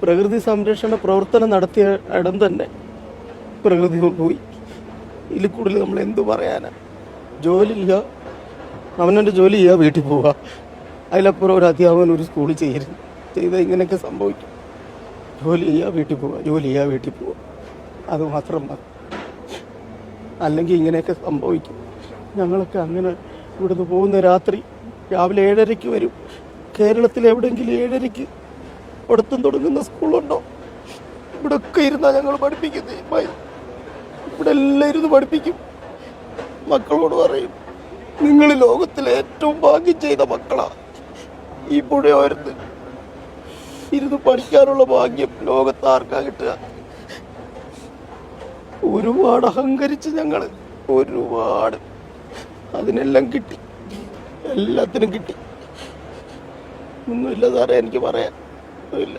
പ്രകൃതി സംരക്ഷണ പ്രവർത്തനം നടത്തിയ ഇടം തന്നെ പ്രകൃതി കൊണ്ടുപോയി. ഇതിൽ കൂടുതൽ നമ്മൾ എന്തു പറയാനാ? ജോലി ചെയ്യുക, അവനവൻ്റെ ജോലി ചെയ്യുക, വീട്ടിൽ പോവുക. അതിലപ്പുറം ഒരു അധ്യാപകൻ ഒരു സ്കൂളിൽ ചെയ്താൽ ഇങ്ങനെയൊക്കെ സംഭവിക്കും. ജോലി ചെയ്യുക, വീട്ടിൽ പോവുക, ജോലി ചെയ്യുക, വീട്ടിൽ പോവുക, അതുമാത്രം മതി. അല്ലെങ്കിൽ ഇങ്ങനെയൊക്കെ സംഭവിക്കും. ഞങ്ങളൊക്കെ അങ്ങനെ ഇവിടുന്ന് പോകുന്ന രാവിലെ 7:30 വരും. കേരളത്തിൽ എവിടെയെങ്കിലും 7:30 പഠിത്തം തുടങ്ങുന്ന സ്കൂളുണ്ടോ? ഇവിടെ ഒക്കെ ഇരുന്നാ ഞങ്ങൾ പഠിപ്പിക്കുന്നത്. ഇവിടെ എല്ലാം ഇരുന്ന് പഠിപ്പിക്കും. മക്കളോട് പറയും, നിങ്ങൾ ലോകത്തിലെ ഏറ്റവും ഭാഗ്യം ചെയ്ത മക്കളാ. ഈ പുഴയോരത്ത് ഇരുന്ന് പഠിക്കാനുള്ള ഭാഗ്യം ലോകത്ത് ആർക്കാ കിട്ടുക? ഒരുപാട് അഹങ്കരിച്ച് ഞങ്ങള്, ഒരുപാട്. അതിനെല്ലാം കിട്ടി, എല്ലാത്തിനും കിട്ടി. ഒന്നുമില്ല സാറേ, എനിക്ക് പറയാൻ ഒന്നുമില്ല.